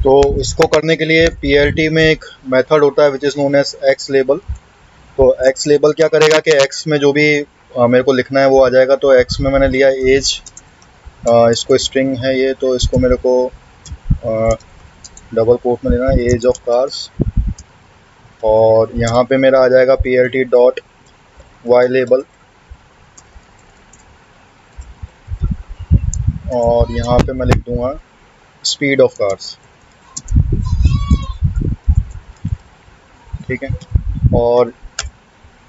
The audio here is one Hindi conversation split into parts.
तो इसको करने के लिए PLT में एक मेथड होता है which is known as X label. तो एक्स लेबल क्या करेगा कि एक्स में जो भी मेरे को लिखना है वो आ जाएगा। तो एक्स में मैंने लिया एज, इसको स्ट्रिंग है ये, तो इसको मेरे को डबल कोट में लेना है, एज ऑफ कार्स। और यहाँ पे मेरा आ जाएगा PLT डॉट वाई लेबल, और यहाँ पे मैं लिख दूंगा स्पीड ऑफ कार्स। ठीक है। और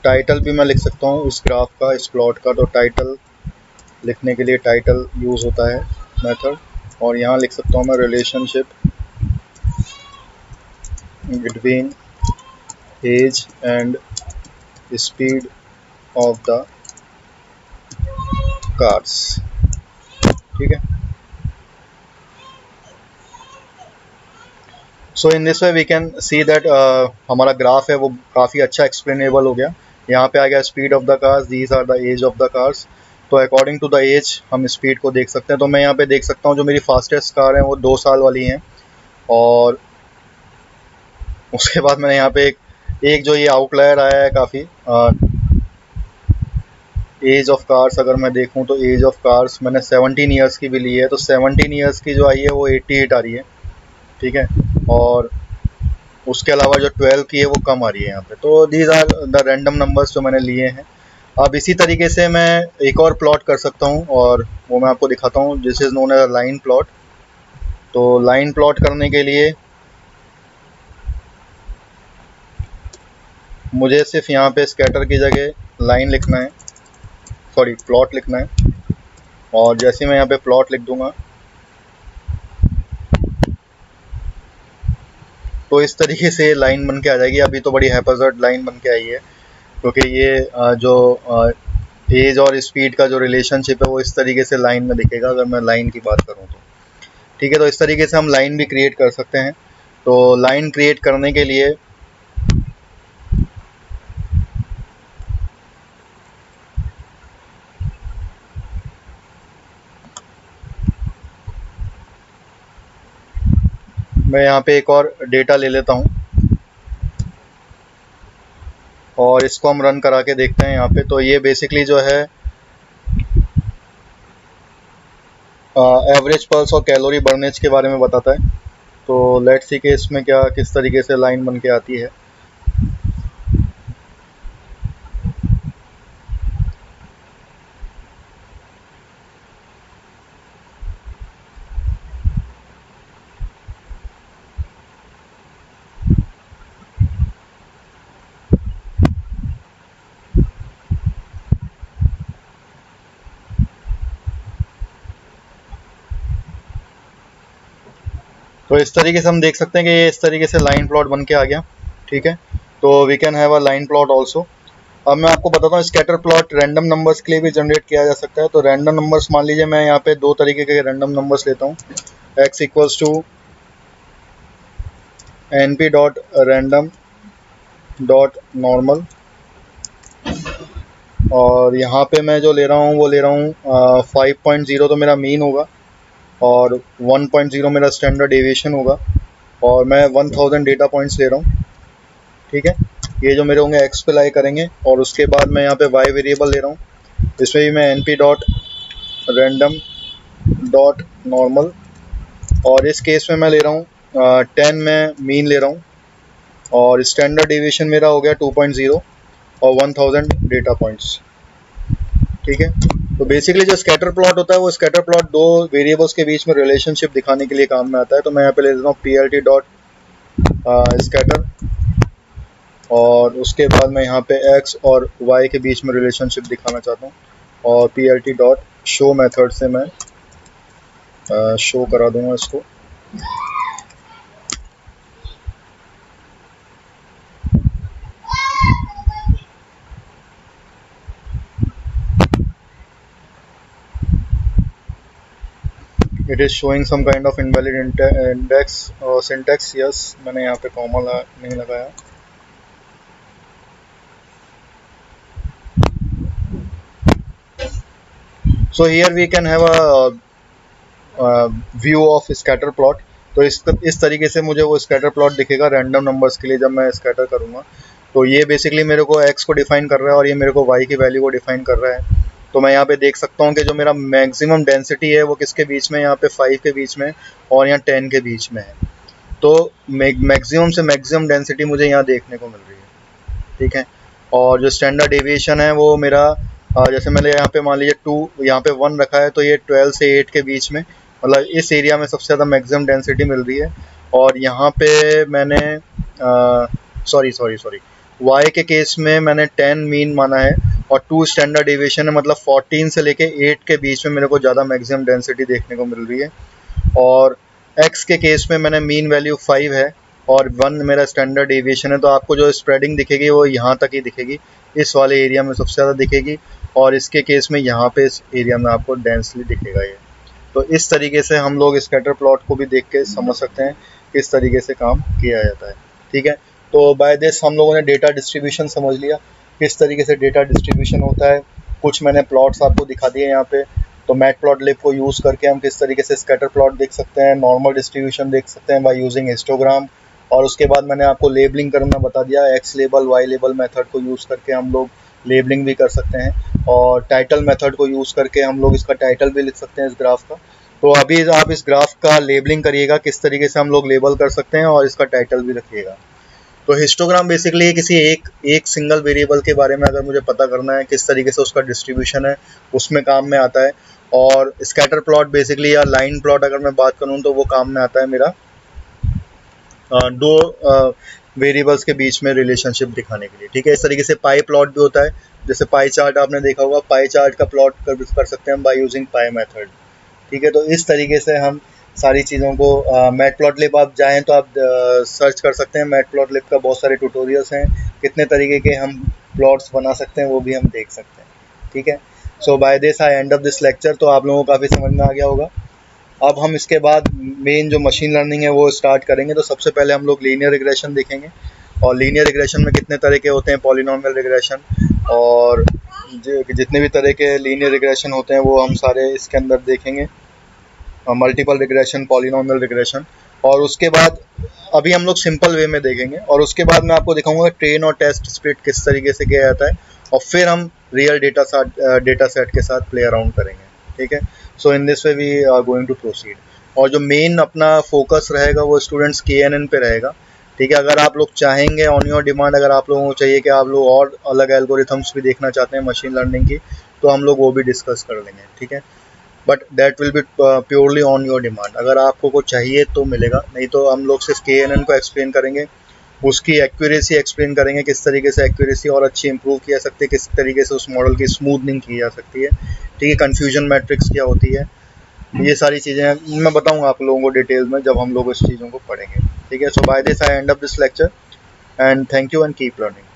टाइटल भी मैं लिख सकता हूँ इस ग्राफ का, इस प्लॉट का। तो टाइटल लिखने के लिए टाइटल यूज़ होता है मेथड। और यहाँ लिख सकता हूँ मैं relationship between age and speed of the cars. ठीक है। So in this way we can see that हमारा ग्राफ है वो काफ़ी अच्छा एक्सप्लेनेबल हो गया। यहाँ पे आ गया speed of the cars, these are the age of the cars. तो अकॉर्डिंग टू द एज हम स्पीड को देख सकते हैं। तो मैं यहाँ पे देख सकता हूँ जो मेरी फास्टेस्ट कार है वो 2 साल वाली हैं। और उसके बाद मैंने यहाँ पे एक जो ये आउटलायर आया है काफ़ी, एज ऑफ कार्स अगर मैं देखूँ तो एज ऑफ कार्स मैंने 17 ईयर्स की भी ली है। तो 17 ईयर्स की जो आई है वो 88 आ रही है। ठीक है। और उसके अलावा जो 12 की है वो कम आ रही है यहाँ पे। तो these are the random numbers जो मैंने लिए हैं। अब इसी तरीके से मैं एक और प्लॉट कर सकता हूँ, और वो मैं आपको दिखाता हूँ। This is known as line plot. तो लाइन प्लॉट करने के लिए मुझे सिर्फ यहाँ पे स्कैटर की जगह लाइन लिखना है, सॉरी प्लॉट लिखना है। और जैसे मैं यहाँ पे प्लॉट लिख दूंगा तो इस तरीके से लाइन बन के आ जाएगी। अभी तो बड़ी हैपजर्ड लाइन बन के आई है, क्योंकि ये जो एज और स्पीड का जो रिलेशनशिप है वो इस तरीके से लाइन में दिखेगा अगर मैं लाइन की बात करूँ तो। ठीक है। तो इस तरीके से हम लाइन भी क्रिएट कर सकते हैं। तो लाइन क्रिएट करने के लिए मैं यहाँ पे एक और डेटा ले लेता हूँ और इसको हम रन करा के देखते हैं यहाँ पे। तो ये बेसिकली जो है एवरेज पल्स और कैलोरी बर्नेज के बारे में बताता है। तो लेट्स सी कि इसमें क्या किस तरीके से लाइन बन के आती है। तो इस तरीके से हम देख सकते हैं कि ये इस तरीके से लाइन प्लॉट बन के आ गया। ठीक है। तो we can have a line plot also. अब मैं आपको बताता हूँ स्कैटर प्लॉट रैंडम नंबर्स के लिए भी जनरेट किया जा सकता है। तो रैंडम नंबर्स मान लीजिए मैं यहाँ पे 2 तरीके के रैंडम नंबर्स लेता हूँ। x equals to np dot random dot normal, और यहाँ पे मैं जो ले रहा हूँ वो ले रहा हूँ 5.0 तो मेरा मीन होगा, और 1.0 मेरा स्टैंडर्ड डेविएशन होगा, और मैं 1000 डेटा पॉइंट्स ले रहा हूँ। ठीक है। ये जो मेरे होंगे एक्स पे लाई करेंगे, और उसके बाद मैं यहाँ पे वाई वेरिएबल ले रहा हूँ। इसमें भी मैं np dot random dot normal, और इस केस में मैं ले रहा हूँ 10 में मीन ले रहा हूँ, और स्टैंडर्ड डेविएशन मेरा हो गया 2.0 और 1000 डेटा पॉइंट्स। ठीक है। तो बेसिकली जो स्कैटर प्लॉट होता है वो स्कैटर प्लॉट 2 वेरिएबल्स के बीच में रिलेशनशिप दिखाने के लिए काम में आता है। तो मैं यहाँ पे ले लेता हूँ PLT डॉट स्कैटर, और उसके बाद मैं यहाँ पे x और y के बीच में रिलेशनशिप दिखाना चाहता हूँ, और PLT डॉट शो मेथड से मैं शो करा दूंगा इसको। It is showing some kind of invalid index syntax. Yes, मैंने यहाँ पे कॉमा नहीं लगाया। So here we can have a view of scatter plot. तो इस तरीके से मुझे वो स्कैटर प्लॉट दिखेगा रैंडम नंबर्स के लिए जब मैं स्कैटर करूँगा। तो ये बेसिकली मेरे को एक्स को डिफाइन कर रहा है और ये मेरे को वाई की वैल्यू को डिफाइन कर रहा है। तो मैं यहाँ पे देख सकता हूँ कि जो मेरा मैक्सिमम डेंसिटी है वो किसके बीच में, यहाँ पे 5 के बीच में और यहाँ 10 के बीच में है। तो मैक्सिमम से मैक्सिमम डेंसिटी मुझे यहाँ देखने को मिल रही है, ठीक है। और जो स्टैंडर्ड डेविएशन है वो मेरा जैसे मैंने यहाँ पे मान लीजिए 2 यहाँ पे 1 रखा है, तो ये 12 से 8 के बीच में, मतलब इस एरिया में सबसे ज़्यादा मैक्सिमम डेंसिटी मिल रही है। और यहाँ पे मैंने सॉरी वाई के केस में मैंने 10 मीन माना है और 2 स्टैंडर्ड डेविएशन है, मतलब 14 से लेके 8 के बीच में मेरे को ज़्यादा मैक्सिमम डेंसिटी देखने को मिल रही है। और एक्स के केस में मैंने मीन वैल्यू 5 है और 1 मेरा स्टैंडर्ड डेविएशन है। तो आपको जो स्प्रेडिंग दिखेगी वो यहाँ तक ही दिखेगी, इस वाले एरिया में सबसे ज़्यादा दिखेगी, और इसके केस में यहाँ पे इस एरिया में आपको डेंसली दिखेगा ये। तो इस तरीके से हम लोग स्कैटर प्लॉट को भी देख के समझ सकते हैं किस तरीके से काम किया जाता है, ठीक है। तो बाय दिस हम लोगों ने डेटा डिस्ट्रीब्यूशन समझ लिया, किस तरीके से डेटा डिस्ट्रीब्यूशन होता है। कुछ मैंने प्लॉट्स आपको दिखा दिए यहाँ पे। तो मैटप्लॉटलिब को यूज़ करके हम किस तरीके से स्कैटर प्लॉट देख सकते हैं, नॉर्मल डिस्ट्रीब्यूशन देख सकते हैं बाय यूजिंग हिस्टोग्राम। और उसके बाद मैंने आपको लेबलिंग करना बता दिया, X label Y label method को यूज़ करके हम लोग लेबलिंग भी कर सकते हैं। और टाइटल मेथड को यूज़ करके हम लोग इसका टाइटल भी लिख सकते हैं इस ग्राफ का। तो अभी आप इस ग्राफ का लेबलिंग करिएगा, किस तरीके से हम लोग लेबल कर सकते हैं, और इसका टाइटल भी रखिएगा। तो हिस्टोग्राम बेसिकली किसी एक सिंगल वेरिएबल के बारे में अगर मुझे पता करना है किस तरीके से उसका डिस्ट्रीब्यूशन है, उसमें काम में आता है। और स्कैटर प्लॉट बेसिकली या लाइन प्लॉट अगर मैं बात करूं तो वो काम में आता है मेरा दो वेरिएबल्स के बीच में रिलेशनशिप दिखाने के लिए, ठीक है। इस तरीके से पाई प्लॉट भी होता है, जैसे पाई चार्ट आपने देखा होगा, पाई चार्ट का प्लॉट कर सकते हैं हम बाय यूजिंग पाई मेथड, ठीक है। तो इस तरीके से हम सारी चीज़ों को मैटप्लॉटलिब आप जाएँ तो आप सर्च कर सकते हैं, मैटप्लॉटलिब का बहुत सारे ट्यूटोरियल्स हैं, कितने तरीके के हम प्लॉट्स बना सकते हैं वो भी हम देख सकते हैं, ठीक है। So by this I end of this lecture. तो आप लोगों को काफ़ी समझ में आ गया होगा। अब हम इसके बाद मेन जो मशीन लर्निंग है वो स्टार्ट करेंगे। तो सबसे पहले हम लोग लीनियर रिग्रेशन देखेंगे, और लीनियर रिग्रेशन में कितने तरह के होते हैं, पॉलिनॉमियल रिग्रेशन, और जितने भी तरह के लीनियर रिग्रेशन होते हैं वो हम सारे इसके अंदर देखेंगे, मल्टीपल रिग्रेशन, पॉलिनॉमियल रिग्रेशन। और उसके बाद अभी हम लोग सिंपल वे में देखेंगे, और उसके बाद मैं आपको दिखाऊंगा ट्रेन और टेस्ट स्प्लिट किस तरीके से किया जाता है, और फिर हम रियल डेटा सेट के साथ प्ले अराउंड करेंगे, ठीक है। So in this way we are going to proceed. और जो मेन अपना फोकस रहेगा वो स्टूडेंट्स KNN पे रहेगा, ठीक है। अगर आप लोग चाहेंगे ऑन योर डिमांड, अगर आप लोगों को चाहिए कि आप लोग और अलग एल्गोरिथम्स भी देखना चाहते हैं मशीन लर्निंग की, तो हम लोग वो भी डिस्कस कर लेंगे, ठीक है। But that will be purely on your demand. अगर आपको कुछ चाहिए तो मिलेगा, नहीं तो हम लोग सिर्फ KNN को एक्सप्लेन करेंगे, उसकी एक्यूरेसी एक्सप्लेन करेंगे, किस तरीके से एक्यूरेसी और अच्छी इंप्रूव की जा सकती है, किस तरीके से उस मॉडल की स्मूथनिंग की जा सकती है, ठीक है। कन्फ्यूजन मैट्रिक्स क्या होती है, ये सारी चीज़ें मैं बताऊंगा आप लोगों को डिटेल में जब हम लोग इस चीज़ों को पढ़ेंगे, ठीक है। So by this I end up this lecture, and thank you and keep learning.